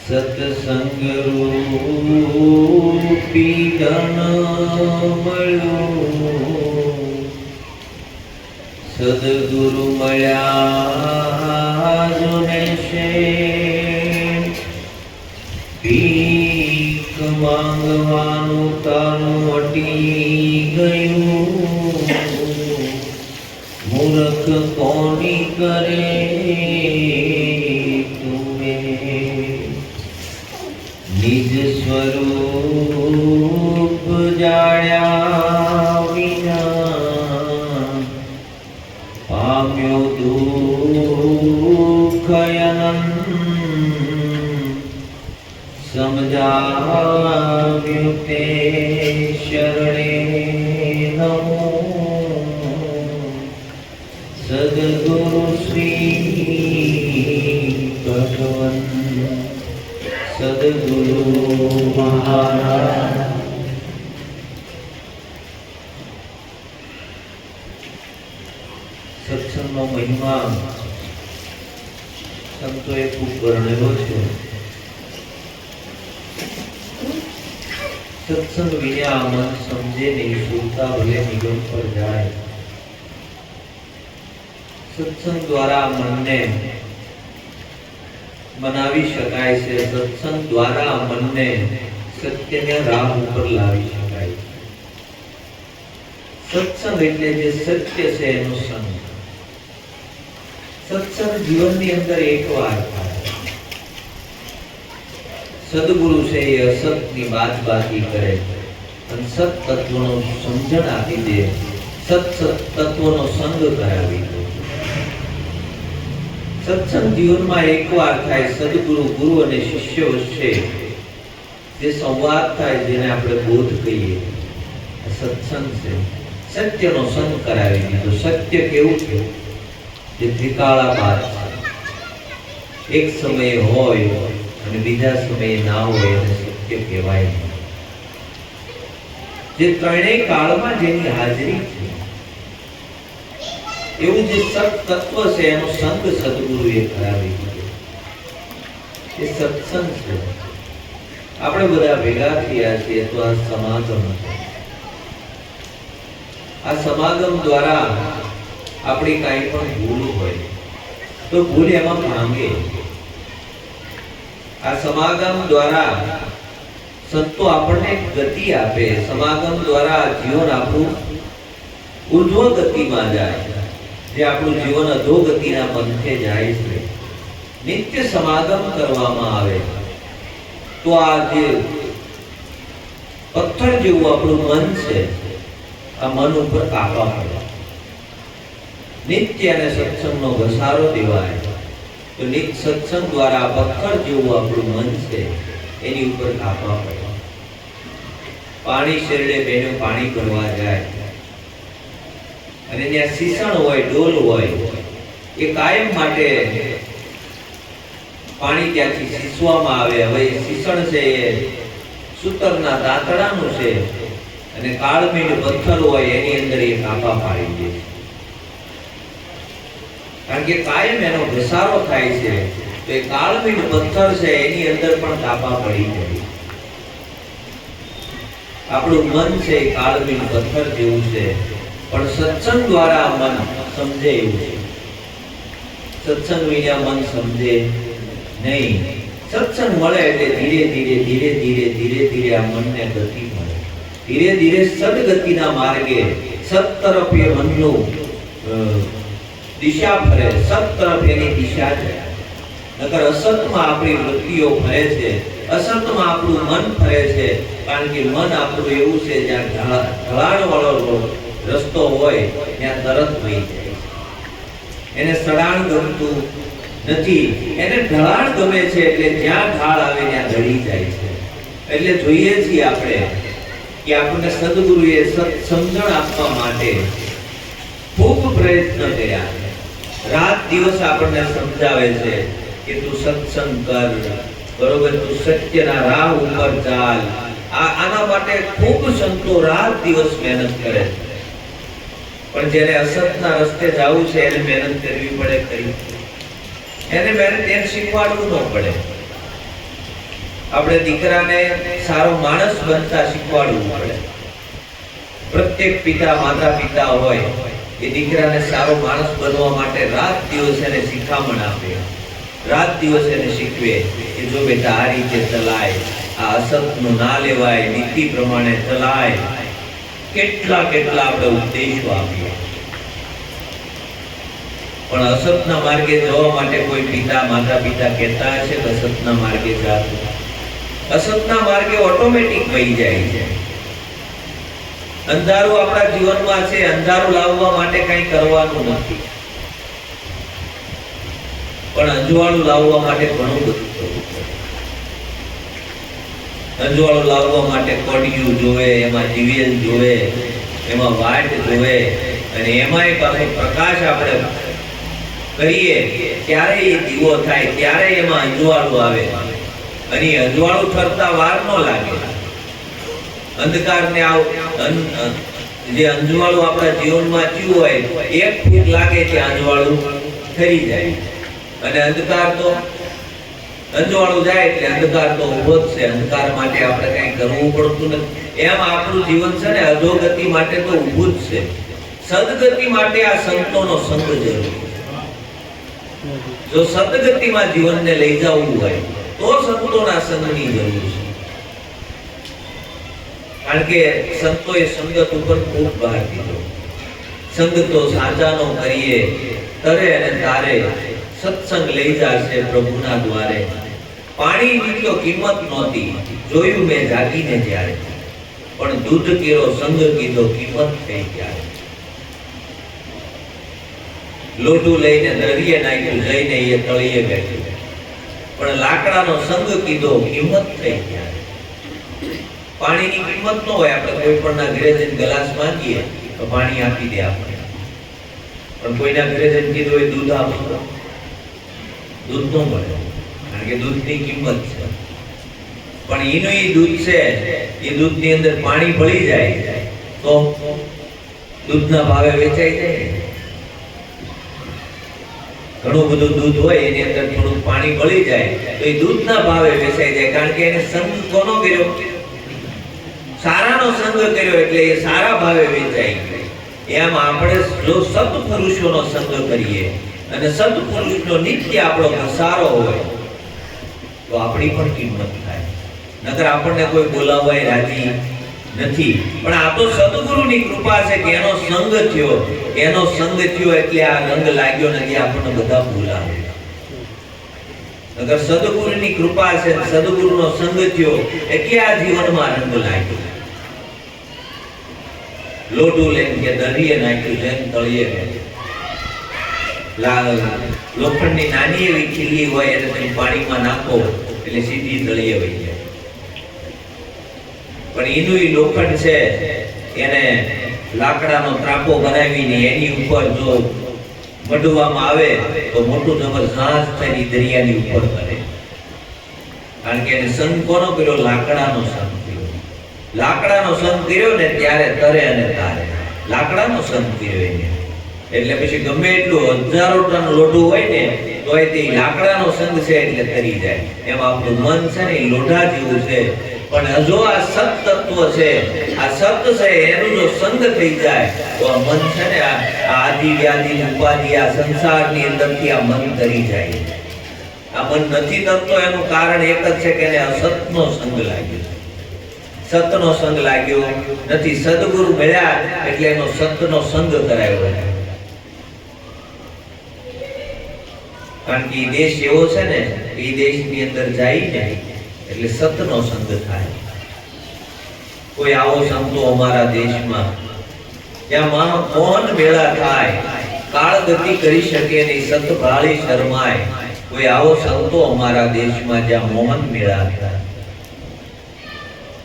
સત્સંગ રૂપી ધન મળ્યું, સદગુરુ મળ્યા જોને શેઠ, ભીખ માંગવાનું તારું અટી ગયું, મૂર્ખ કોની કરે નિજ સ્વરૂપ જાણ્યા વિના, પામ્યો દુઃખ અનંત, સમજાવ્યું તે શરણે નમો, સદગુરુ શ્રી ભગવન સદગુરુ મહારાજ. સત્સંગનો મહિમા સંતોએ ખૂબ વર્ણવેલો છે. સત્સંગ વિના મન સમજે નહીં, સુરતા ભલે નિગમ પર જાય. સત્સંગ દ્વારા મનને બનાવી શકાય છે. સત્સંગ દ્વારા મનને સત્યના રાહ ઉપર લાવી શકાય. સત્સંગ એટલે જે સત્ય છે એનો સંગ. સત્સંગ જીવનની અંદર એકવાર થાય. સદગુરુ છે એ અસતની બાદબાકી કરે અને સત તત્વનો સમજણ આપી દે, સત તત્વનો સંગ કરાવી દે. સત્સંગ જીવનમાં એકવાર થાય. સદગુરુ ગુરુ અને શિષ્ય વચ્ચે જે સંવાદ થાય, જેને આપણે બોધ કહીએ, સત્સંગ છે. સત્યનો સંગ કરાવી દીધો. સત્ય કેવું છે? જે ત્રિકાળા બાદ એક સમયે હોય અને બીજા સમયે ના હોય એને સત્ય કહેવાય નહીં. જે ત્રણેય કાળમાં જેની હાજરી છે એવું જે સત તત્વ છે એનો સંગ સદગુરુએ કરાવી દીધો. એ સત્સંગ છે. આપણે બધા ભેગા થયા છીએ તો આ સમાગમ છે. આ સમાગમ દ્વારા આપણી કાંઈ પણ ભૂલ હોય તો ભૂલ એમાં ભાંગે. આ સમાગમ દ્વારા સંતો આપણને ગતિ આપે. સમાગમ દ્વારા જીવન આપણું ઉર્ધ્વ ગતિમાં જાય, જે આપણું જીવન અધોગતિના પંથે જાય છે. નિત્ય સમાગમ કરવામાં આવે તો આ જે પથ્થર જેવું આપણું મન છે, આ મન ઉપર કાપા પડે. નિત્ય અને સત્સંગનો ઘસારો દેવાય તો નિત્ય સત્સંગ દ્વારા પથ્થર જેવું આપણું મન છે એની ઉપર કાપા પડે. પાણી શેરડે બેનો પાણી ભરવા જાય અને ત્યાં સીસણ હોય, ડોલ હોય, એ કાયમ માટે પાણી ત્યાંથી સીસવામાં આવે. હવે એ સીસણ છે એ સૂતરના દાંતડાનું છે અને કાળમીંડ પથ્થર હોય એની અંદર એ કાપા પાડી દે છે. કારણ કે કાયમ એનો ઘસારો થાય છે તો એ કાળમીંડ પથ્થર છે એની અંદર પણ કાપા પડી જાય. આપણું મન છે એ કાળમીંડ પથ્થર જેવું છે, પણ સત્સંગ દ્વારા મન સમજે એવું છે. સત્સંગ વિના મન સમજે નહીં. સત્સંગ મળે એટલે ધીરે ધીરે ધીરે ધીરે ધીરે ધીરે આ મનને ગતિ મળે. ધીરે ધીરે સદગતિના માર્ગે સત તરફ એ મનનું દિશા ફરે, સત તરફ એની દિશા જાય. નકર અસતમાં આપણી વૃત્તિઓ ફરે છે, અસતમાં આપણું મન ફરે છે. કારણ કે મન આપણું એવું છે જ્યાં ઢળાણ વાળો રસ્તો હોય ત્યાં તરત વહી જાય. એને સડાણ ગમતું નથી, એને ઢળાણ ગમે છે. એટલે જ્યાં ઢાળ આવે ત્યાં ઢળી જાય છે. એટલે જોઈએ છીએ આપણે કે આપણને સદગુરુએ સમજણ આપવા માટે ખૂબ પ્રયત્ન કર્યા. રાત દિવસ આપણને સમજાવે છે કે તું સત્સંગ કર, બરોબર, તું સત્યના રાહ ઉપર ચાલ. આના માટે ખૂબ સંતો રાત દિવસ મહેનત કરે છે. પણ જેને અસતના રસ્તે જવું છે એને મહેનત કરવી પડે. એને મહેનત એને શીખવાડવું ન પડે. આપણે દીકરાને સારો માણસ બનતા શીખવાડવું પડે. પ્રત્યેક પિતા માતા પિતા હોય એ દીકરાને સારો માણસ બનવા માટે રાત દિવસ એને શિખામણ આપે, રાત દિવસ એને શીખવે કે જો બેટા આ રીતે ચલાય, આ અસતનું ના લેવાય, નીતિ પ્રમાણે ચલાય. કેટલા કેટલા આપણે ઉપદેશો આપીએ, પણ અસતના માર્ગે જવા માટે કોઈ પિતા માતા પિતા કહેતા હશે કે અસતના માર્ગે જાતું? અસતના માર્ગે ઓટોમેટિક વહી જાય છે. અંધારું આપણા જીવનમાં છે, અંધારું લાવવા માટે કંઈ કરવાનું નથી, પણ અંજવાળું લાવવા માટે ઘણું બધું કરવું પડે. અંજવાળું લાવવા માટે કોડિયું જોવે, એમાં દિવેલ જોવે, એમાં વાટ જોવે, અને એમાં એક આપણે પ્રકાશ આપણે કરીએ ત્યારે એ દીવો થાય, ત્યારે એમાં અંજવાળું આવે. અને અંજવાળું ઠરતા વાર ન લાગે. અંધકારને જે અંજવાળું આપણા જીવનમાં થયું હોય, એક ફૂટ લાગે કે અંજવાળું ઠરી જાય. અને અંધકાર તો અંજવાળું જાય એટલે અંધકાર તો ઉભો જ છે. અંધકાર માટે આપણે કઈ કરવું પડતું નથી. એમ આપણું જીવન છે ને અધોગતિ માટે તો ઊભું જ છે. સદગતિ માટે આ સંતોનો સંગ જરૂરી છે. જો સદગતિમાં જીવનને લઈ જવું હોય તો સંતોના સંગની જરૂર છે. કારણ કે સંતોએ સંગત ઉપર ખૂબ ભાર દીધો. સંગ તો સાચાનો કરીએ, તરે અને તારે સત્સંગ લઈ જાશે પ્રભુના દ્વારે. પાણીની તો કિંમત નહોતી, જોયું મેં જાગીને જ્યારે, પણ દૂધ કેરો સંગ કીધો કિંમત થઈ ત્યારે. લોટું લઈને દરિયે નાખ્યું, જઈને એ તળિયે બેઠું, પણ લાકડાનો સંગ કીધો કિંમત થઈ ત્યારે. પાણીની કિંમત ન હોય, આપણે કોઈ પણ ઘરે જઈને ગ્લાસ માંગીએ તો પાણી આપી દે આપણે, પણ કોઈના ઘરે જઈને કીધું હોય દૂધ આપો, દૂધ ન મળે, કારણ કે દૂધની કિંમત છે. પણ એનું એ દૂધ છે, એ દૂધની અંદર પાણી ભળી જાય તો દૂધના ભાવે વેચાઈ જાય. ઘણું બધું દૂધ હોય એની અંદર થોડું પાણી ભળી જાય તો એ દૂધના ભાવે વેચાઈ જાય, કારણ કે એને સંગ કોનો કર્યો? સારાનો સંગ કર્યો, એટલે એ સારા ભાવે વેચાઈ ગયો. એમ આપણે જો સત્પુરુષોનો સંગ કરીએ અને સત્પુરુષનો નિત્ય આપણો ઘસારો હોય તો આપણી પણ કિંમત થાય. નકર આપણને કોઈ બોલાવવાય રાજી નથી. પણ આ તો સદગુરુની કૃપા છે કે એનો સંગ થયો, એનો સંગ થયો એટલે આ રંગ લાગ્યો નથી, આપણને બધા બોલાવે. નકર સદગુરુની કૃપા છે, સદગુરુનો સંગ થયો એટલે આ જીવનમાં રંગ લાગ્યો. લોટું લઈને કે દરિયે નાખ્યું, જેમ તળિયે લોખંડની નાની એવી ખીલી હોય એને તમે પાણીમાં નાખો એટલે સીધી તળિયે વહી જાય. પણ એનું લોખંડ છે એને લાકડાનો ત્રાપો બનાવીને એની ઉપર જો મઢવામાં આવે તો મોટું જબરજસ્ત થઈને દરિયાની ઉપર કરે. કારણ કે એને સંગ કોનો કર્યો? લાકડાનો સંગ કર્યો. લાકડાનો સંગ કર્યો ને ત્યારે તરે અને તારે. લાકડાનો સંગ કર્યો એને, એટલે પછી ગમે એટલું હજારો ટન લોઢું હોય ને તો તે લાકડાનો સંગ છે એટલે તરી જાય. એમ આપણું મન છે ને લોઢા જેવું છે, પણ જો આ સત તત્વ છે, આ સત છે, એનો જો સંગ થઈ જાય તો આ મન છે ને આ આદિ વ્યાધિ ઉપાધિ આ સંસારની અંદરથી આ મન તરી જાય. આ મન નથી તરતો એનું કારણ એક જ છે કે એને અસતનો સંગ લાગ્યો, સતનો સંગ લાગ્યો નથી. સદગુરુ મળ્યા એટલે એનો સતનો સંગ કરાયો. કારણ કે એ દેશ એવો છે ને, એ દેશની અંદર જાય ને એટલે સતનો સંગ થાય. કોઈ આવો સંતો અમારા દેશમાં જ્યાં મોહન મેળા થાય, કાળ ગતિ કરી શકે નહીં, સત ભાળી શરમાય. કોઈ આવો સંતો અમારા દેશમાં જ્યાં મોહન મેળા થાય.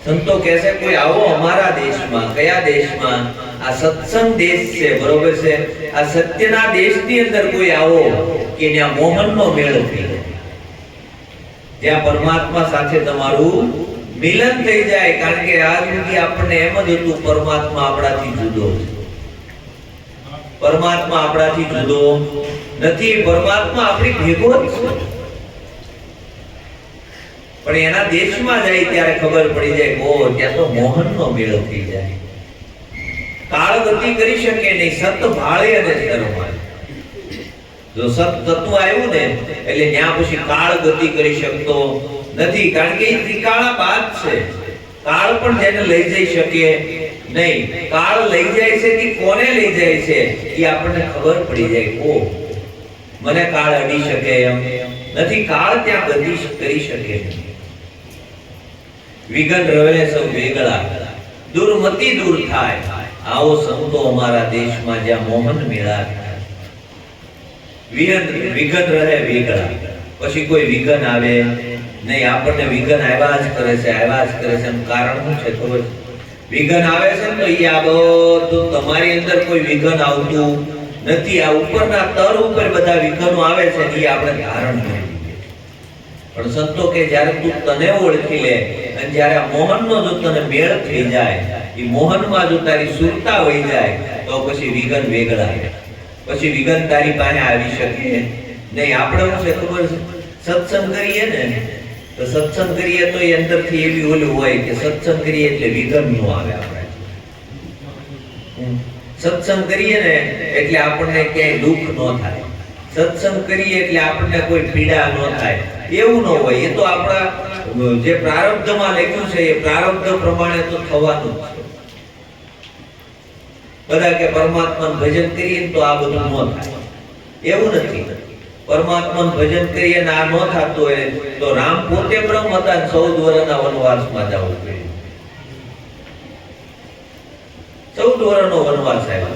સંતો કહેશે કોઈ આવો અમારા દેશમાં. કયા દેશમાં? આ સત્સંગ દેશ છે, બરોબર છે. આ સત્યના દેશની અંદર કોઈ આવો કે જ્યાં મોહનનો મેળ થઈ જાય, જ્યાં પરમાત્મા સાથે તમારું મિલન થઈ જાય. કારણ કે આજ સુધી આપણને એમ જ હતું પરમાત્મા આપણાથી જુદો છે. પરમાત્મા આપણાથી જુદો નથી, પરમાત્મા આપણી ભેગો જ છે. પણ એના દેશમાં જાય ત્યારે ખબર પડી જાય ઓ ત્યાં તો મોહનનો મેળ થઈ જાય. કાળ ગતિ કરી શકે નહીં, સત ભાળે અને શરમાય. જો સત તત્વ આવ્યું ને એટલે ત્યાં પછી કાળ ગતિ કરી શકતો નથી, કારણ કે એ ત્રિકાળા બાદ છે. કાળ પણ જેને લઈ જઈ શકે નહીં. કાળ લઈ જાય છે કે કોને લઈ જાય છે એ આપણને ખબર પડી જાય. ઓ મને કાળ અડી શકે એમ નથી, કાળ ત્યાં ગતિ કરી શકે નહીં. વિઘન રહે સૌ વેગળા, દુર્મતિ દૂર થાય. આવો સંતો અમારા દેશમાં જ્યાં મોહન મેળા થાય. વિઘન રહે વેગળા, પછી કોઈ વિઘન આવે નહીં. આપણને વિઘન આવ્યા જ કરે છે, આવ્યા જ કરે છે. એનું કારણ શું છે ખબર? વિઘન આવે છે તો એ આ બધું તમારી અંદર કોઈ વિઘન આવતું નથી. આ ઉપરના તર ઉપર બધા વિઘનો આવે છે એ આપણે ધારણ કરી લઈએ. પણ સંતો કે જ્યારે તું તને ઓળખી લે અને જ્યારે આ મોહનનો જો તને મેળ થઈ જાય, એ મોહનમાં જો તારી સુરતા વહી જાય તો પછી વિઘન વેગળા, પછી વિઘન તારી પાસે આવી શકે નહીં. આપણે શું છે ખબર છે? સત્સંગ કરીએ ને તો સત્સંગ કરીએ તો એ અંદરથી એવી ઓલું હોય કે સત્સંગ કરીએ એટલે વિઘન નો આવે. આપણે સત્સંગ કરીએ ને એટલે આપણને ક્યાંય દુઃખ ન થાય. સત્સંગ કરીએ એટલે આપણને કોઈ પીડા ન થાય, એવું ન હોય. એ તો આપણા જે પ્રારબ્ધમાં લખ્યું છે એ પ્રારબ્ધ પ્રમાણે તો થવાનું જ છે. બધા કે પરમાત્માનું ભજન કરીએ તો આ બધું ન થાય, એવું નથી. પરમાત્માનું ભજન કરીએ ને આ ન થતું હોય તો રામ પોતે બ્રહ્મ હતા, 14 વર્ષના વનવાસમાં જવું પડ્યું. 14 વર્ષનો વનવાસ આવ્યો.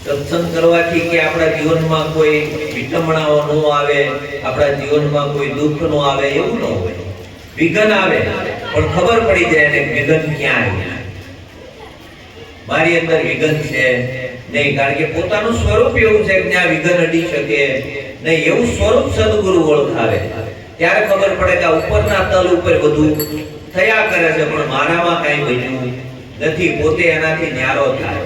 સત્સંગ કરવાથી કે આપણા જીવનમાં કોઈ વિટમણાઓ ન આવે, આપણા જીવનમાં કોઈ દુઃખ ન આવે, એવું ન હોય. વિઘન આવે પણ ખબર પડી જાય ને વિઘન ક્યાં આવ્યું. મારી અંદર વિઘન છે નહીં, કારણ કે પોતાનું સ્વરૂપ એવું છે કે ત્યાં વિઘન અડી શકે નહીં. એવું સ્વરૂપ સદગુરુ ઓળખાવે ત્યારે ખબર પડે કે આ ઉપરના તલ ઉપર બધું થયા કરે છે પણ મારામાં કાંઈ બન્યું નથી. પોતે એનાથી ન્યારો થાય,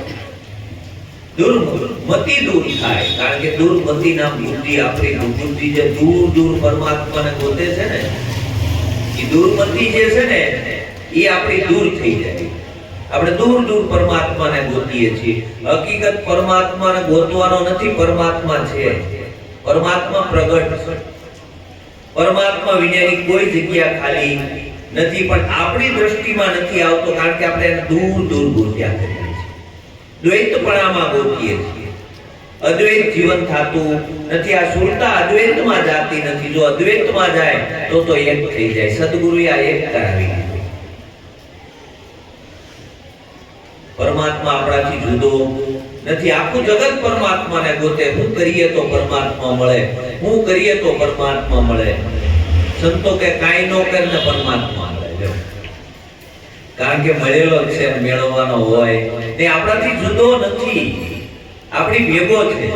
દુર્મતિ દૂર થાય. કારણ કે દુર્મતિ નામ બુદ્ધિ, આપણી બુદ્ધિ જે દૂર દૂર પરમાત્માને ગોતે છે ને, એ દુર્મતિ જે છે ને એ આપણી દૂર થઈ જાય. આપણે દૂર દૂર પરમાત્માને ગોતીએ છીએ. હકીકત પરમાત્માને ગોતવાનો નથી, પરમાત્મા છે. પરમાત્મા પ્રગટ છે. પરમાત્મા વિનાની કોઈ જગ્યા ખાલી નથી, પણ આપણી દ્રષ્ટિમાં નથી આવતો કારણ કે આપણે એને દૂર દૂર ગોત્યા કરીએ છીએ. દ્વૈતપણામાં ગોતીએ છીએ. અદ્વૈત જીવન થાતું નથી. આ સુરતા અદ્વૈતમાં જાતી નથી. જો અદ્વૈતમાં જાય તો એક થઈ જાય. સદગુરુએ આ એક કરાવી દીધું. પરમાત્મા આપણાથી જુદો નથી. આખું જગત પરમાત્માને ગોતે. હું કરીએ તો પરમાત્મા મળે, હું કરીએ તો પરમાત્મા મળે. સંતો કે કાંઈ નો કરીને પરમાત્મા મળે. કારણ કે મળેલો છે, મેળવવાનો હોય તે આપણાથી જુદો નથી, આપણી ભેગો છે.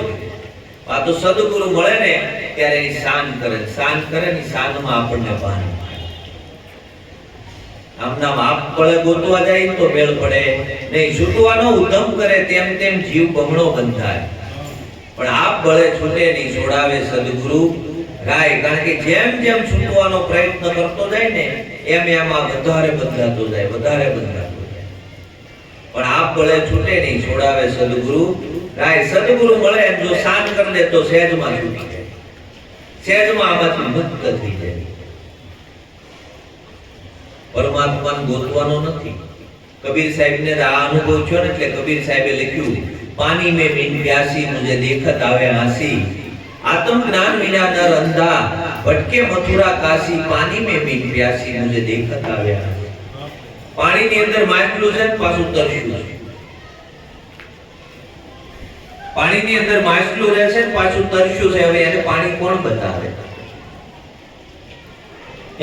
આ તો સદગુરુ મળે ને ત્યારે એ શાન કરે, શાન કરે ને શાનમાં આપણને ભાન. આમના આપ બળે ગોતવા જાય તો મેળ પડે નહીં. છૂટવાનો ઉધમ કરે તેમ તેમ જીવ બમણો બંધાય, પણ આપ બળે છૂટે નહીં, છોડાવે સદગુરુ રાય. કારણ કે જેમ જેમ છૂટવાનો પ્રયત્ન કરતો જાય ને એમ એમ આ વધારે બંધાતો જાય, વધારે બંધાતો જાય. પણ આપ બળે છૂટે નહીં, છોડાવે સદગુરુ રાય. સદગુરુ મળે એમ જો શાન કરી દે તો સહેજમાં છૂટી જાય, સહેજમાં આમાંથી મુક્ત થઈ જાય. પરમાત્માને ગોતવાનો નથી. કબીર સાહેબને આ અનુભવ થયો ને એટલે કબીર સાહેબે લખ્યું, પાણી में बिन प्यासी मुझे देखत आवे हासी, आत्म ज्ञान विना नर अंधा, भटके मथुरा काशी, पानी में बिन प्यासी मुझे देखत आवे हासी. પાણીની અંદર માછલું છે પાછું તરસ્યું છે. પાણીની અંદર માછલું રહે છે પાછું તરસ્યું છે. હવે એને પાણી કોણ બતાવે?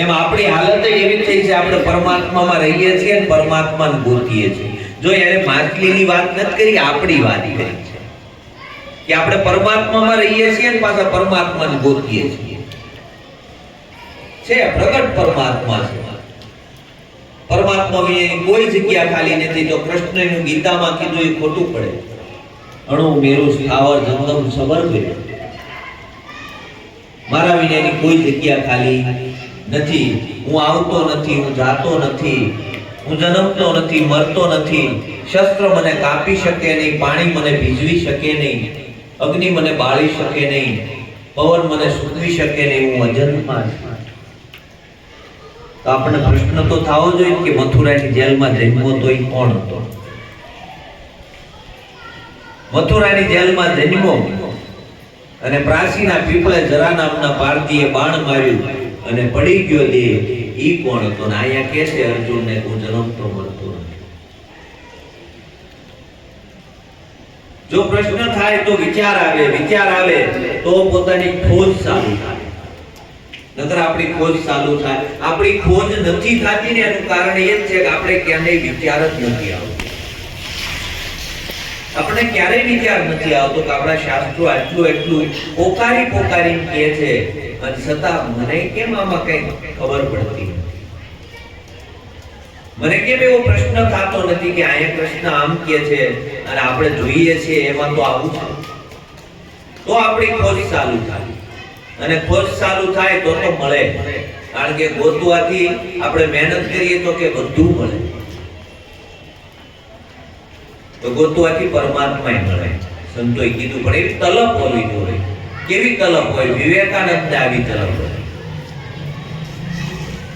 એમ આપણી હાલત એવી થઈ છે, આપણે પરમાત્મામાં રહીએ છીએ અને પરમાત્માને ગોતીએ છીએ. જો એને માછલીની વાત નથી કરી, આપણી વાત કરી છે કે આપણે પરમાત્મામાં રહીએ છીએ અને પાછા પરમાત્માને ગોતીએ છીએ. છે પ્રગટ પરમાત્મા છે. પરમાત્મા વિનાની કોઈ જગ્યા ખાલી નથી. તો કૃષ્ણનું ગીતામાં કીધું એ ખોટું પડે. અણુ મેરુ સ્થાવર જંગમ સબર મારા વિનાની કોઈ જગ્યા ખાલી નથી. હું આવતો નથી, હું જાતો નથી, હું જન્મતો નથી, મરતો નથી. શસ્ત્ર મને કાપી શકે નહીં, પાણી મને ભીજવી શકે નહીં, અગ્નિ મને બાળી શકે નહીં, પવન મને સૂકવી શકે નહીં, હું અજન્મા છું. તો આપણે પ્રશ્ન તો થવો જોઈએ કે મથુરાની જેલમાં જન્મો તો એ કોણ હતો? મથુરાની જેલમાં જન્મો અને પ્રાચીના પીપળે જરા નામના પારધીએ બાણ માર્યું અને પડી ગયો દેહ, ઈ કોણ હતો? ને અહીંયા કે છે અર્જુનને હું જન્મતો મરતો નથી. જો પ્રશ્ન થાય તો વિચાર આવે તો પોતાની ખોજ ચાલુ થાય. નકર આપણી ખોજ ચાલુ થાય. આપણી ખોજ નથી થતી ને એનું કારણ એ જ છે કે આપણે ક્યારેય વિચાર જ નથી આવતો. આપણે ક્યારેય વિચાર નથી આવતો કે આપણા શાસ્ત્રો એટલું પોકારી કહે છે અને છતાં મને કેમ આમાં કઈ ખબર પડતી નથી? મને કેમ એવો પ્રશ્ન થતો નથી કે અહીંયા કૃષ્ણ આમ કહે છે અને આપણે જોઈએ છીએ એમાં તો આવું છે? તો આપણી ખોજ ચાલુ થાય. અને ખોજ ચાલુ થાય તો મળે. કારણ કે ગોતવાથી આપણે મહેનત કરીએ તો કે બધું મળે. તો ગોતવાથી પરમાત્મા મળે. સંતોએ કીધું પણ એવી તલબ હોવી જોઈએ. કેવી તલબ હોય? વિવેકાનંદ આવી તલબ હોય.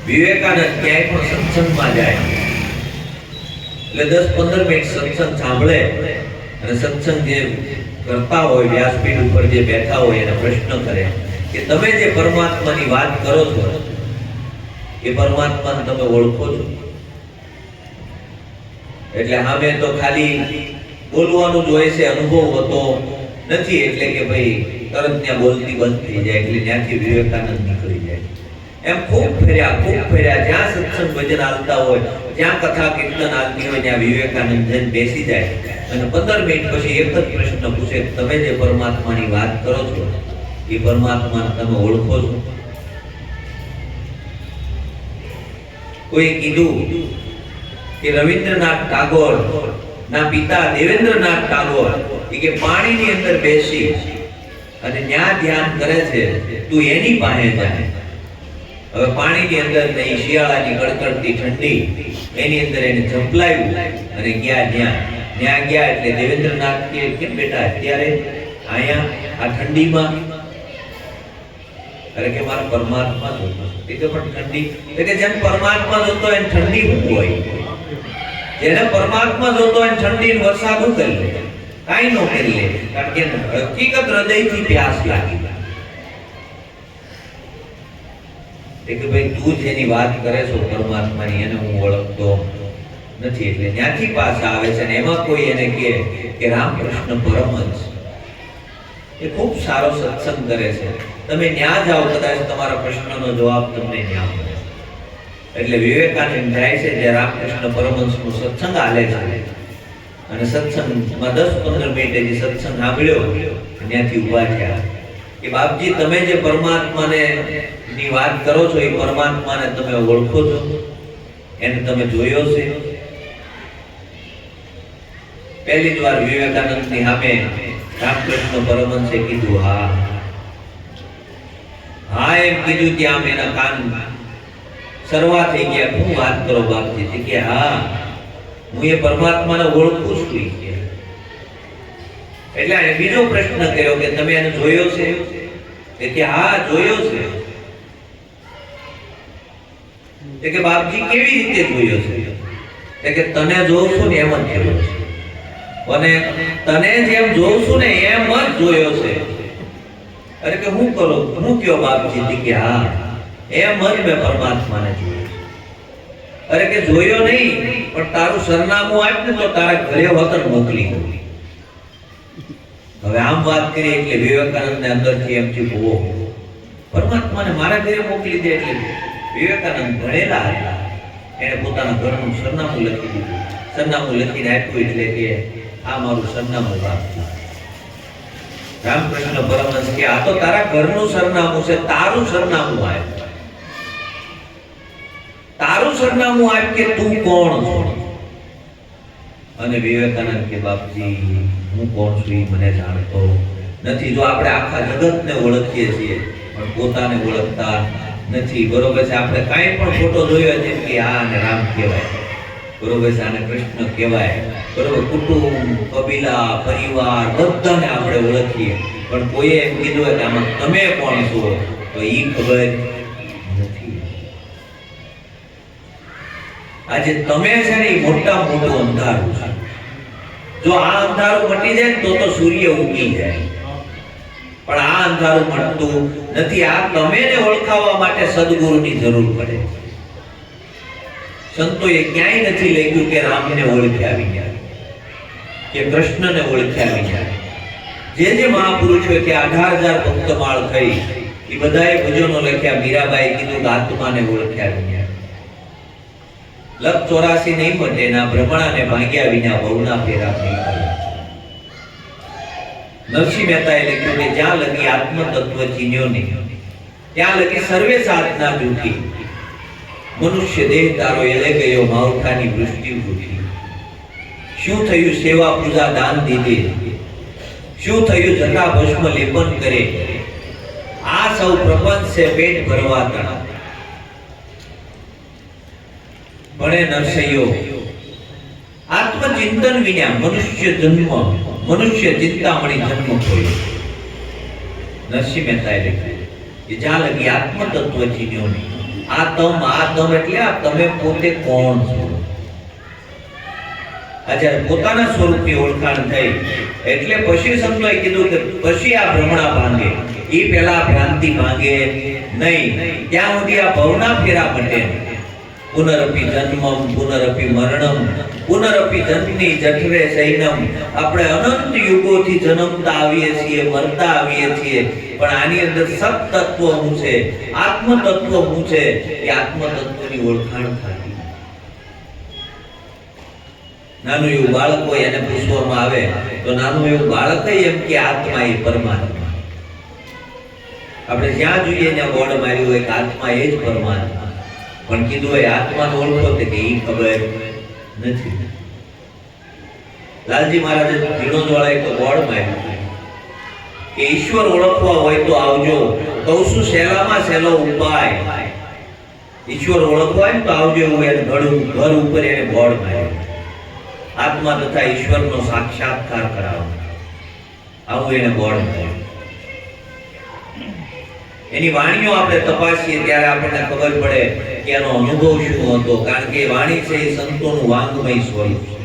વિવેકાનંદ ક્યાંય પણ સત્સંગમાં જાય એટલે 10-15 મિનિટ સત્સંગ સાંભળે અને સત્સંગ જે કરતા હોય વ્યાસપીઠ ઉપર જે બેઠા હોય એને પ્રશ્ન કરે કે તમે જે પરમાત્માની વાત કરો છો એ પરમાત્માને તમે ઓળખો છો? એટલે સામે તો ખાલી બોલવાનું જ હોય છે, અનુભવ હોતો નથી. એટલે કે ભાઈ તરત ત્યાં બોલતી બંધ થઈ જાય એટલે ત્યાંથી વિવેકાનંદ નીકળી જાય. એમ ખૂબ ફેર્યા જ્યાં સત્સંગ ભજન હાલતા હોય, જ્યાં કથા કીર્તન હાલતી હોય, ત્યાં વિવેકાનંદ જઈને બેસી જાય અને 15 મિનિટ પછી એક જ પ્રશ્ન પૂછે, તમે જે પરમાત્માની વાત કરો છો એ પરમાત્માને તમે ઓળખો છો? કોઈ કીધું કે રવિન્દ્રનાથ ટાગોર ના પિતા દેવેન્દ્રનાથ ટાગોર કે પાણીની અંદર બેસી અને ત્યાં ધ્યાન કરે છે, તું એની પાસે જાય. હવે પાણીની અંદર નહીં, શિયાળાની કડકડતી ઠંડી એની અંદર એને ઝંપલાવ્યું અને ગયા ત્યાં ગયા એટલે દેવેન્દ્રનાથ કે કેમ બેટા અત્યારે અહીંયા આ ઠંડીમાં? અરે કે મારા પરમાત્મા જોતો. એ તો પણ ઠંડી એટલે કે જેમ પરમાત્મા જોતો એને ઠંડી શું હોય? જેને પરમાત્મા જોતો એને ઠંડી વરસાદ શું કરી લે? કાંઈ ન કરી લે. કારણ કે હકીકત હૃદયથી પ્યાસ લાગી. કે ભાઈ તું જેની વાત કરે છો પરમાત્માની એને હું ઓળખતો નથી. એટલે ત્યાંથી પાછા આવે છે અને એમાં કોઈ એને કહે કે રામકૃષ્ણ પરમહંસ એ ખૂબ સારો સત્સંગ કરે છે, તમે ત્યાં જાઓ, કદાચ તમારા પ્રશ્નનો જવાબ તમને ત્યાં મળે. એટલે વિવેકાનંદ જાય છે જે રામકૃષ્ણ પરમહંસનું સત્સંગ હાલે છે અને સત્સંગમાં 10-15 મિનિટ જે સત્સંગ સાંભળ્યો ત્યાંથી ઊભા થયા કે બાપજી તમે જે પરમાત્માને ની વાત કરો છો એ પરમાત્માને તમે ઓળખો છો? એને તમે જોયો છે? પહેલી જ વાર વિવેકાનંદની સામે રામકૃષ્ણ પરમહંસે કીધું હા. એમ કીધું ત્યાં એના કાન સરવા થઈ ગયા. શું વાત કરો બાપજી? કે હા હું એ પરમાત્માને ઓળખું છું. એટલે એને બીજો પ્રશ્ન કર્યો કે તમે એને જોયો છે? કે હા જોયો છે. કે બાપજી કેવી રીતે જોયો છે? કે તને જોઉં છું ને એમ જ જોયો છે. અને તને જેમ જોઉં છું ને એમ જ જોયો છે. અરે કે હું કરો હું કયો બાપજી? કે હા એમ જ મેં પરમાત્માને જોયો છે. અરે કે જોયો નહીં પણ તારું સરનામું આપ ને તો તારા ઘરે વતન મોકલી દઉં. હવે આમ વાત કરીએ એટલે વિવેકાનંદને અંદરથી એમ થયું ઓહો પરમાત્માને મારા ઘરે મોકલી દે. એટલે વિવેકાનંદ ભણેલા હતા, એને પોતાના ઘરનું સરનામું લખી દીધું. સરનામું લખીને આપ્યું એટલે કે આ મારું સરનામું બાપજી. રામકૃષ્ણ પરમહંસ કે આ તો તારા ઘરનું સરનામું છે, તારું સરનામું આપ. તારું સરનામું આપ કે તું કોણ છો? અને વિવેકાનંદ કે બાપજી હું કોણ છું એ મને જાણતો નથી. જો આપણે આખા જગતને ઓળખીએ છીએ પણ પોતાને ઓળખતા નથી. બરોબર છે, આપણે કાંઈ પણ ફોટો જોયો જેમ કે આને રામ કહેવાય, બરોબર છે, આને કૃષ્ણ કહેવાય, બરોબર, કુટુંબ, કબીલા, પરિવાર બધાને આપણે ઓળખીએ, પણ કોઈએ એમ કીધું હોય કે આમાં તમે કોણ છો તો એ ખબર નથી. આજે તમે છે ને એ મોટા મોટું અંધારું છે. જો આ અંધારું મટી જાય તો સૂર્ય ઉગી જાય, પણ આ અંધારું મટતું નથી. આ તમેને ઓળખાવવા માટે સદગુરુની જરૂર પડે. સંતોએ ક્યાંય નથી લખ્યું કે રામને ઓળખ્યા વિના કે કૃષ્ણને ઓળખ્યા વિના. જે મહાપુરુષો કે 18,000 ભક્તમાળ થઈ એ બધાએ ભજનો લખ્યા. મીરાબાઈ કીધું કે આત્માને ઓળખ્યા વિના લખ 84 નહીં મટે, ના ભ્રમણાને ભાંગ્યા વિના બહુના ફેરા નહીં કરે. નરસિંહ મહેતાએ લખ્યું કે જ્યાં લગી આત્મ તત્વ ચીન્યો નહીં ત્યાં લગી સર્વે સાધના જૂઠી. મનુષ્ય દેહ તારો એલે ગયો માવઠાની વૃષ્ટિ ઉઠી. શું થયું સેવા પૂજા દાન દીધે, શું થયું જટા ભસ્મ લેપન કરે. આ સૌ પ્રપંચ છે પેટ ભરવા તણા. ભણે નરસૈયો આત્મચિંતન વિના મનુષ્ય જન્મ મનુષ્ય ચિંતામણી જન્મ થયો. નરસિંહ મહેતાએ લખ્યું કે જ્યાં લગી આત્મ તત્વ ચીન્યો નહીં. આ તમ એટલે આ તમે પોતે કોણ છો. આ જ્યારે પોતાના સ્વરૂપની ઓળખાણ થઈ એટલે પછી સંતોએ કીધું કે પછી આ ભ્રમણા ભાંગે. એ પહેલા ભ્રાંતિ ભાંગે નહીં, ત્યાં સુધી આ ભવના ફેરા મટે. પુનરપી જન્મમ પુનરપી મરણમ પુનરપી જન્મની જઠરે સૈનમ. આપણે અનંત યુગોથી જન્મતા આવીએ છીએ, મરતા આવીએ છીએ, પણ આની અંદર સત તત્વ હું છે, આત્મ તત્વ હું છે. એ આત્મ તત્વની ઓળખાણ થાય. નાનું એવું બાળક હોય એને પૂછવામાં આવે તો નાનું એવું બાળક એમ કે આત્મા એ પરમાત્મા. આપણે જ્યાં જોઈએ ત્યાં બોર્ડ માર્યું હોય કે આત્મા એ જ પરમાત્મા, પણ કીધું હોય આત્માને ઓળખો કે એ ખબર નથી. લાલજી મહારાજે વિનોદવાળાએ તો બોર્ડ માર્યું કે ઈશ્વર ઓળખવા હોય તો આવજો. કહું છું સહેલામાં સહેલો ઉપાય, ઈશ્વર ઓળખવા હોય તો આવજો. એવું એને ઘર ઉપર એને બોર્ડ માર્યું. આત્મા તથા ઈશ્વરનો સાક્ષાત્કાર કરાવો, આવું એને બોર્ડ માર્યું. એની વાણીઓ આપણે તપાસીએ ત્યારે આપણને ખબર પડે કે એનો અનુભવ શું હતો. કારણ કે વાણી છે એ સંતોનું વાંગમય સ્વરૂપ છે.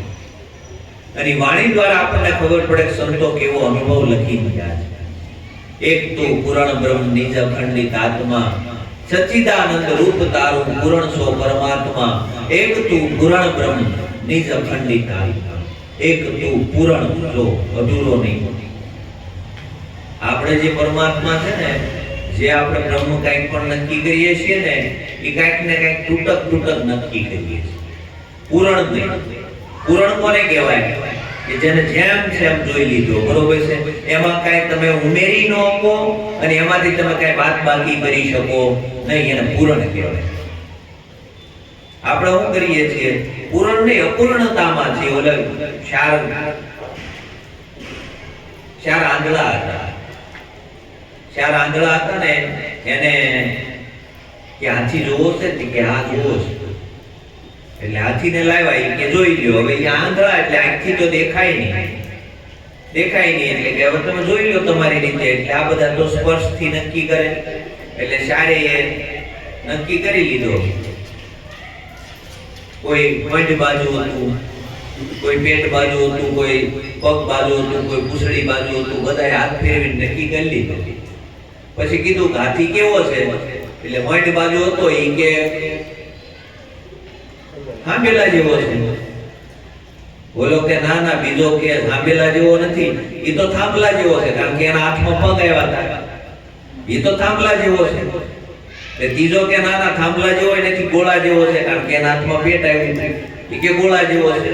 અને વાણી દ્વારા આપણને ખબર પડે કે સંતો કેવો અનુભવ લખી ગયા છે. એક તો પુરાણ બ્રહ્મ નિજ અખંડિત આત્મા, સચ્ચિદાનંદ રૂપ તારું પૂરણ સો પરમાત્મા. એક તું પુરાણ બ્રહ્મ નિજ અખંડિત આત્મા, એક તું પૂરણ જો અધૂરો નહીં. આપણે જે પરમાત્મા છે ને, જે આપણે બ્રહ્મ કંઈક પણ નક્કી કરીએ છીએ ને, એ કંઈક ને કંઈક તૂટક નક્કી કરીએ છીએ. પૂરણ નહીં. પૂરણ કોને કહેવાય કે જેને જેમ છે એમ જોઈ લીધો, બરોબર છે. એમાં કાંઈ તમે ઉમેરી ન શકો અને એમાંથી તમે કાંઈ વાત બાકી કરી શકો નહીં, એને પૂરણ કહેવાય. આપણે શું કરીએ છીએ? પૂરણ નહીં, અપૂર્ણતામાં છે. ઓલા ચાર આંધળા હતા. ચાર આંધળા હતા ને, એને કે હાથી જોવો છે કે હા જોવો છે, એટલે હાથીને લાવ્યા કે જોઈ લ્યો. હવે એ આંધળા એટલે આંખથી તો દેખાય નહીં, એટલે કે હવે તમે જોઈ લો તમારી રીતે. એટલે આ બધા તો સ્પર્શથી નક્કી કરે. એટલે ચારે નક્કી કરી લીધો. કોઈ મઢ બાજુ હતું, કોઈ પેટ બાજુ હતું, કોઈ પગ બાજુ હતું, કોઈ પૂંછડી બાજુ હતું. બધાએ હાથ ફેરવીને નક્કી કરી લીધું. પછી કીધું કે હાથી કેવો છે? એટલે મઢ બાજુ હતો એ કે હાંભેલા જેવો છે. બોલો કે ના ના, બીજો કે હાંભેલા જેવો નથી, એ તો થાંભલા જેવો છે. કારણ કે એના હાથમાં પગ આવ્યા હતા, એ તો થાંભલા જેવો છે. ત્રીજો કે ના ના, થાંભલા જેવો નથી, ગોળા જેવો છે. કારણ કે એના હાથમાં પેટ આવ્યું, એ કે ગોળા જેવો છે.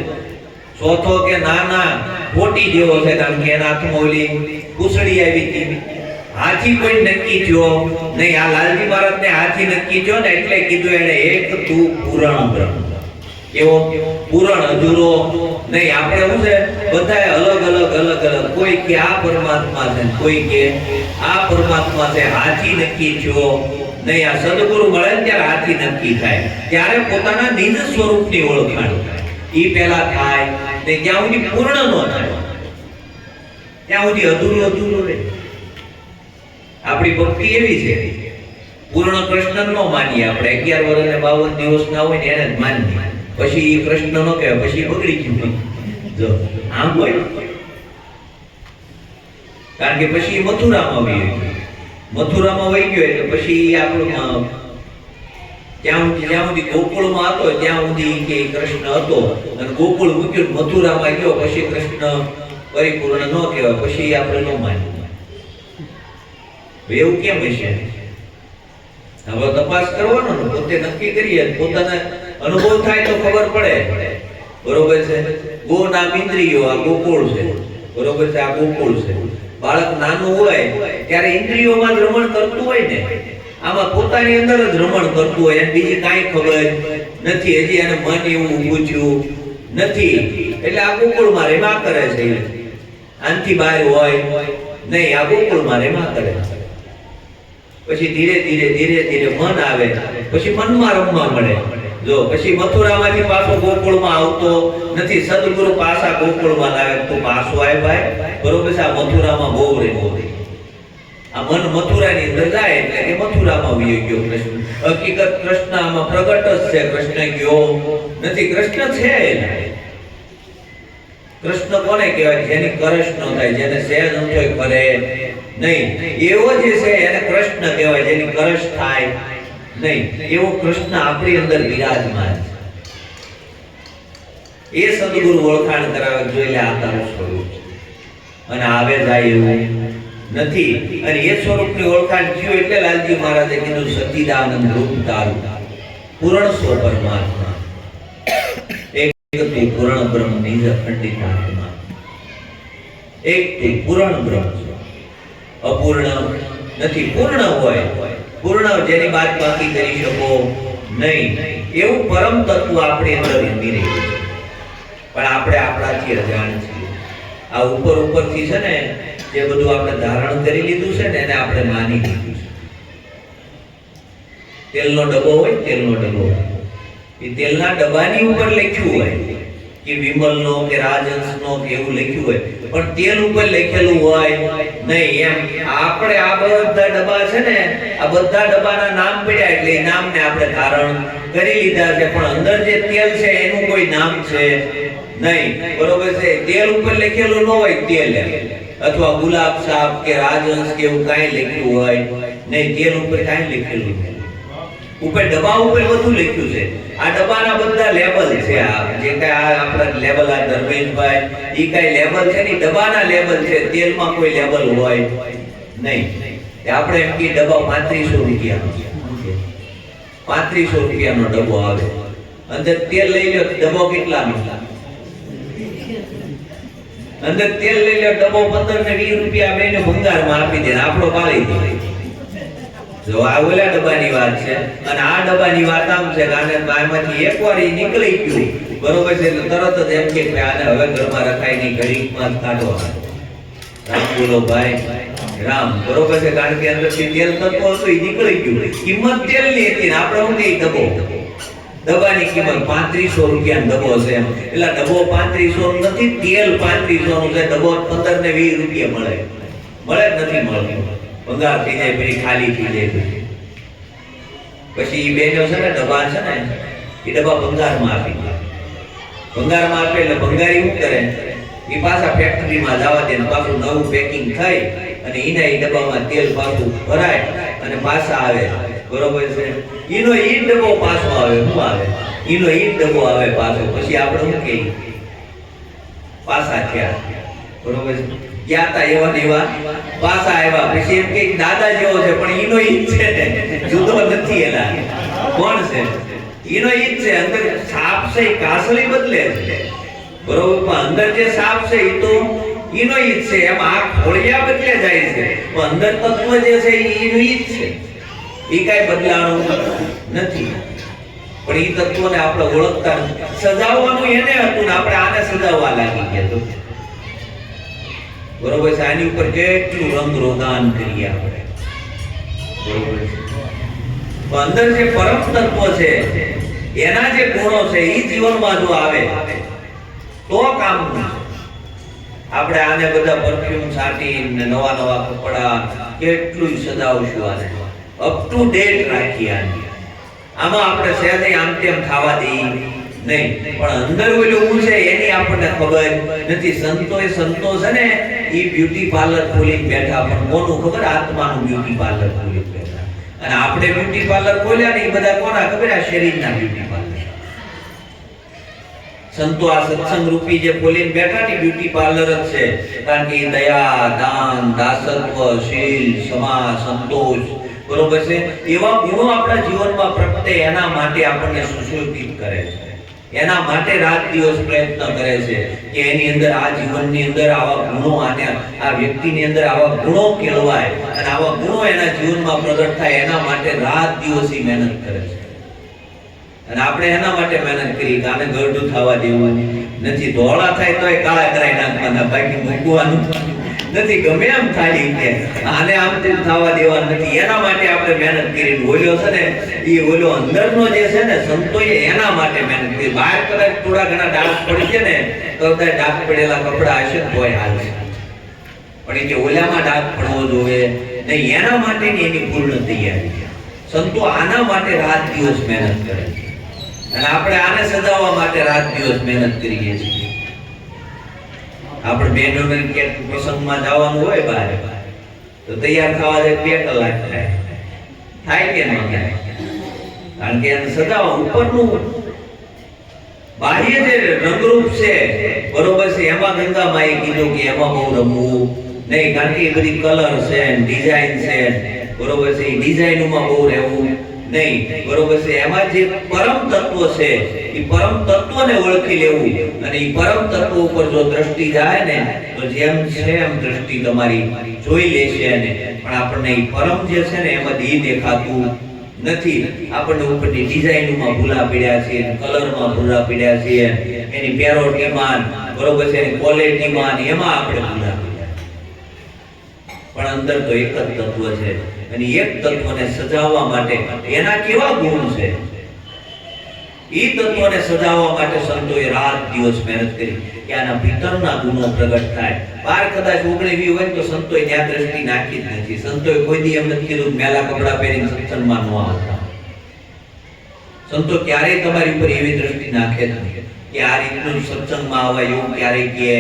ચોથો કે ના ના, પોટી જેવો છે. કારણ કે એના હાથમાં ઓલી પૂંછડી આવી હતી. હાથી કોઈ નક્કી થયો નહીં. આ લાલજી મહારાજ ને હાથી નક્કી થયો ને, એટલે કીધું એને એક તું પૂરણ બ્રહ્મ. કેવો પૂરણ અધૂરો નહીં. આપણે શું છે બધાય અલગ અલગ અલગ અલગ, કોઈ કે આ પરમાત્મા છે, કોઈ કે આ પરમાત્મા છે. હાથી નક્કી થયો નહીં. આ સદગુરુ મળે ને ત્યારે હાથી નક્કી થાય, ત્યારે પોતાના નિજ સ્વરૂપની ઓળખાણ ઈ પહેલા થાય ને જ્યાં સુધી પૂર્ણ ન થાય ત્યાં સુધી અધૂરું અધૂરું રહે. આપણી ભક્તિ એવી છે, પૂર્ણ કૃષ્ણ નો માનીએ આપણે. 11 વર્ષ ને 52 દિવસ ના હોય ને એને જ માનીએ, પછી કૃષ્ણ નો કહેવાય, પછી બગડી ગયું. જો આમ હોય, કારણ કે પછી મથુરામાં વહી ગયો. મથુરામાં વહી ગયો એટલે પછી આપણું જ્યાં સુધી ગોકુળમાં હતો ત્યાં સુધી કે કૃષ્ણ હતો, અને ગોકુળ મૂક્યું મથુરામાં ગયો પછી કૃષ્ણ પરિપૂર્ણ ન કહેવાય, પછી આપણે ન માનીએ. એવું કેમ હશે? હવે તપાસ કરવાનો ને, પોતે નક્કી કરીએ, પોતાને અનુભવ થાય તો ખબર પડે. બરોબર છે? ગો નામ ઇન્દ્રિયો, આ ગોકુળ છે. બરોબર છે? આ ગોકુળ છે. બાળક નાનું હોય ત્યારે ઇન્દ્રિયોમાં જ રમણ કરતું હોય ને, આમાં પોતાની અંદર જ રમણ કરતું હોય, એને બીજી કાંઈ ખબર નથી. હજી એને મન એવું ઊભું થયું નથી, એટલે આ ગોકુળમાં રેમા કરે છે. આનથી બહાર હોય નહીં, આ ગોકુળમાં રેમા કરે. પછી ધીરે ધીરે ધીરે ધીરે મન આવે, પછી મનમાં રમવા મળે. જો પછી મથુરામાંથી પાછો ગોકુળમાં આવતો નથી, સદગુરુ પાછા ગોકુળમાં લાવે તો પાછો આવે ભાઈ. બરોબર છે? આ મથુરામાં બહુ રે બહુ રે, આ મન મથુરાની અંદર જાય એટલે કે મથુરામાં વયો ગયો કૃષ્ણ. હકીકત કૃષ્ણ આમાં પ્રગટ જ છે, કૃષ્ણ ગયો નથી. કૃષ્ણ છે. કૃષ્ણ કોને કહેવાય? જેની કરશ ન થાય, જેને સહેજ અંતોય કરે નહીં, એવો જે છે એને કૃષ્ણ કહેવાય. જેની કરશ થાય નહીં, એવો કૃષ્ણ આપણી અંદર વિરાજમાન છે. એ સદગુરુ ઓળખાણ કરાવે, જોઈ લે આ તારું સ્વરૂપ છે, અને આવે જાય એવું નથી. અને એ સ્વરૂપની ઓળખાણ થયું એટલે લાલજી મહારાજે કીધું સચ્ચિદાનંદ રૂપ તારું પૂર્ણ સ્વ પરમાત્મા, એક તું પૂર્ણ બ્રહ્મ નિજ અખંડિત આત્મા, એક તું પૂર્ણ બ્રહ્મ છે, અપૂર્ણ નથી. પૂર્ણ હોય, પૂર્ણ જેની બાદ બાકી કરી શકો નહીં, એવું પરમ તત્વ આપણી અંદર રમી રહ્યું છે. પણ આપણે આપણાથી અજાણ છીએ. આ ઉપર ઉપરથી છે ને જે બધું આપણે ધારણ કરી લીધું છે ને, એને આપણે માની લીધું છે. તેલનો ડબ્બો હોય, તેલનો ડબ્બો, એ તેલના ડબ્બાની ઉપર લખ્યું હોય કે વિમલનો કે રાજહંસનો કે એવું લખ્યું હોય, પણ તેલ ઉપર લખેલું હોય નહીં. એમ આપણે આ બધા ડબ્બા છે ને, આ બધા ડબ્બાના નામ પડ્યા એટલે એ નામને આપણે ધારણ કરી લીધા છે, પણ અંદર જે તેલ છે એનું કોઈ નામ છે નહીં. બરોબર છે? તેલ ઉપર લખેલું ન હોય તેલ, અથવા ગુલાબ સાહેબ કે રાજહંસ કે એવું કાંઈ લખ્યું હોય નહીં, તેલ ઉપર કાંઈ લખેલું નહીં. ઉપર ડબ્બા ઉપર બધું લખ્યું છે. આ ડબ્બાના બધા લેબલ છે. આ જે કાંઈ આ આપણા લેબલ, આ ધર્મેશભાઈ ઈ કાંઈ લેબલ છે ને, ડબ્બાના લેબલ છે. તેલમાં કોઈ લેબલ હોય નહીં. આપણે એમ કે ડબ્બો 3500 રૂપિયાનો છે, 3500 રૂપિયાનો ડબ્બો આવે, અંદર તેલ લઈ લો, ડબ્બો કેટલાનો? અંદર તેલ લઈ લો, ડબ્બો 15 ને 20 રૂપિયા બેને ભંગારમાં આપી દે, આપણો પાળી દે. જો આ ઓલા ડબ્બાની વાત છે, અને આ ડબ્બાની વાત આમ છે કે આને આમાંથી એકવાર ઈ નીકળી ગયું, બરોબર છે, એટલે તરત જ એમ કે આને હવે ઘરમાં રખાય નહીં, ઘડીકમાં કાઢવા. રામ બોલો ભાઈ રામ. બરોબર છે? કારણ કે અંદરથી તેલ તત્વ હતું, એ નીકળી ગયું. કિંમત તેલની હતી ને આપણે શું કહીએ ડબ્બો, ડબ્બાની કિંમત 3500 રૂપિયાનો ડબ્બો છે. એટલે ડબ્બો 3500 નથી, તેલ 3500 નું છે. ડબ્બો 15 ને 20 રૂપિયા મળે, મળે જ નથી મળતું. ભંગાર થઈ જાય, પછી ખાલી થઈ જાય. પછી એ બેનો છે ને ડબ્બા છે ને, એ ડબ્બા ભંગારમાં આપી દે. ભંગારમાં આપે એટલે ભંગારી શું કરે? એ પાછા ફેક્ટરીમાં જવા દે, પાછું નવું પેકિંગ થઈ અને એના એ ડબ્બામાં તેલ પાછું ભરાય અને પાછા આવે. બરોબર છે? એનો એ ડબ્બો પાછો આવે. શું આવે? એનો એ ડબ્બો આવે પાછો. પછી આપણે શું કહીએ? પાછા થયા. બરોબર છે? ગયા તા એવા ને એવા પાછા આવ્યા. પછી એમ કે દાદા જેવો છે, પણ એનો ઈ છે ને, જુદો નથી. એલા કોણ છે? એનો ઈ છે. અંદર સાપ છે, કાસળી બદલે છે. બરોબર? પણ અંદર જે સાપ છે એ તો એનો ઈ છે. એમ આ ખોળિયા બદલે જાય છે, પણ અંદર તત્વ જે છે એનો ઈ છે. એ કાંઈ બદલાણું નથી. પણ એ તત્વોને આપણે ઓળખતા નથી. સજાવવાનું એને હતું ને આપણે આને સજાવવા લાગી ગયા. તો બરોબર છે. આની ઉપર કેટલું રંગ રોગાન કરીએ આપણે. બરોબર છે. તો અંદર જે પરમ તત્વ છે એના જે ગુણો છે એ જીવનમાં જો આવે તો કામનું છે. આપણે આને બધા પરફ્યુમ છાંટીને નવા નવા કપડા કેટલું સજાવશું, આને અપ ટુ ડેટ રાખીએ. આમાં આપણે સહેજે આમ તેમ ખાવા દઈએ નહીં, પણ અંદર ઓલું છે એની આપણને ખબર નથી. સંતો છે ને એ બ્યુટી પાર્લર ખોલીને બેઠા, પણ કોનું ખબર? આત્માનું બ્યુટી પાર્લર ખોલીને બેઠા. અને આપણે બ્યુટી પાર્લર ખોલ્યા ને એ બધા કોના ખબર? આ શરીરના બ્યુટી પાર્લર. સંતો આ સત્સંગ રૂપી જે ખોલીને બેઠા ને બ્યુટી પાર્લર જ છે. કારણ કે દયા, દાન, દાસત્વ, શીલ, ક્ષમા, સંતોષ, બરોબર છે, એવા ગુણો આપણા જીવનમાં પ્રગટે એના માટે આપણને સુશોભિત કરે છે. એના માટે રાત દિવસ પ્રયત્ન કરે છે કે એની અંદર આ જીવનની અંદર આવા ગુણો, આને આ વ્યક્તિની અંદર આવા ગુણો કેળવાય અને આવા ગુણો એના જીવનમાં પ્રગટ થાય. એના માટે રાત દિવસ મહેનત કરે છે. અને આપણે એના માટે મહેનત કરી કે આને ગરડું થવા દેવાની નથી. ધોળા થાય તોય કાળા કરાઈ નાખવાના, બાકી મૂકવાનું નથી. ગમે એમ થાય કે આને આમ તેમ થવા દેવાનું નથી. એના માટે આપણે મહેનત કરી. ઓલ્યો છે ને એ ઓલો અંદરનો જે છે ને સંતોએ એના માટે મહેનત કરી. બહાર કદાચ થોડા ઘણા ડાઘ પડી છે ને તો કદાચ ડાઘ પડેલા કપડા હશે તોય હાલશે, પણ એ કે ઓલામાં ડાઘ પડવો જોઈએ નહીં. એના માટેની એની પૂર્ણ તૈયારી. સંતો આના માટે રાત દિવસ મહેનત કરે છે અને આપણે આને સજાવવા માટે રાત દિવસ મહેનત કરીએ છીએ. આપણે બહેનોને ક્યાંક પ્રસંગમાં જવાનું હોય બહાર, તો તૈયાર થવા જાય 2 કલાક થાય કે નહીં થાય? કારણ કે એને સજાવવા ઉપરનું બાહ્ય જે રંગરૂપ છે, બરોબર છે, એમાં ગંગામાએ કીધું કે એમાં બહુ રમવું નહીં. કારણ કે એ બધી કલર છે, ડિઝાઇન છે, બરોબર છે, એ ડિઝાઇનોમાં બહુ રહેવું નહીં, બરોબર છે. એમાં જે પરમ તત્વ છે એ પરમ તત્વને ઓળખી લેવું અને એ પરમ તત્વ ઉપર જો દ્રષ્ટિ જાય ને તો જેમ છે એમ દ્રષ્ટિ તમારી જોઈ લેશે. અને પણ આપણને એ પરમ જે છે ને એમાં દેખાતું નથી. આપણને ઉપરની ડિઝાઇનમાં ભૂલા પડ્યા છે, કલરમાં ભૂલા પડ્યા છે, એની પેરોટીમાં, બરોબર છે, એની ક્વોલિટીમાં, એમાં આપણે ભૂલા પડ્યા. પણ અંદર તો એક જ તત્વ છે અને એક તત્વને સજાવવા માટે એના કેવા ગુણ છે એ તત્વને સજાવવા માટે સંતોએ રાત દિવસ મહેનત કરી કે આના ભીતરના ગુણો પ્રગટ થાય. બાર કદાચ 19-20 હોય તો સંતોએ ત્યાં દ્રષ્ટિ નાખી જ નથી. સંતોએ કોઈ દી એમ નથી કીધું મેલા કપડા પહેરીને સત્સંગમાં ન આવતા. સંતો ક્યારેય તમારી ઉપર એવી દ્રષ્ટિ નાખે જ નહીં કે આ રીતનું સત્સંગમાં આવે એવું ક્યારેય કહે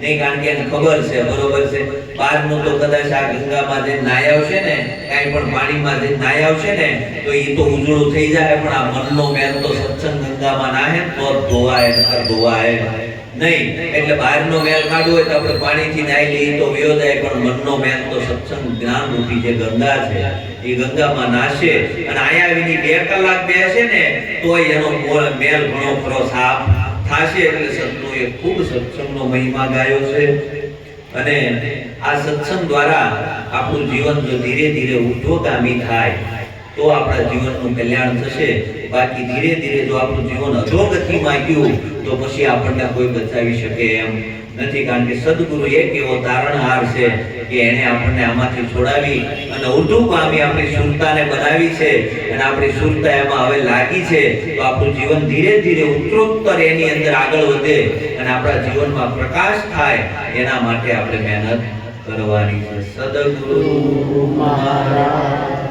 નહીં. કારણ કે એને ખબર છે, બરોબર છે, બહારનું તો કદાચ આ ગંગામાં જે નાય આવશે ને, કાંઈ પણ પાણીમાં જે નાય આવશે ને તો એ તો ઉજળું થઈ જાય, પણ આ મનનો મેલ તો સત્સંગ ગંગામાં નાહે તો ધોવાય, નકર ધોવાય નહીં. એટલે બહારનો મેલ કાઢવો હોય તો આપણે પાણીથી નાહી લઈએ તો વયો જાય, પણ મનનો મેલ તો સત્સંગ જ્ઞાન રૂપી જે ગંગા છે એ ગંગામાં નાશે. અને આયા આવીને 2 કલાક બેસે ને તોય એનો મેલ ઘણો ખરો સાફ થાશે. એટલે સંતોએ ખૂબ સત્સંગનો મહિમા ગાયો છે અને આ સત્સંગ દ્વારા આપણું જીવન જો ધીરે ધીરે ઉર્ધ્વગામી થાય તો આપણા જીવનનું કલ્યાણ થશે. બાકી ધીરે ધીરે જો આપણું જીવન અધોગતિમાં ગયું તો પછી આપણને કોઈ બચાવી શકે એમ નથી. કારણ કે સદગુરુ એક એવો તારણહાર છે કે એને આપણને આમાંથી છોડાવી અને ઉર્ધ્વગામી આપણી સુરતાને બનાવી છે અને આપણી સુરતા એમાં હવે લાગી છે. તો આપણું જીવન ધીરે ધીરે ઉત્તરોત્તર એની અંદર આગળ વધે અને આપણા જીવનમાં પ્રકાશ થાય એના માટે આપણે મહેનત કરવાની છે. સદગુરુ મહારાજ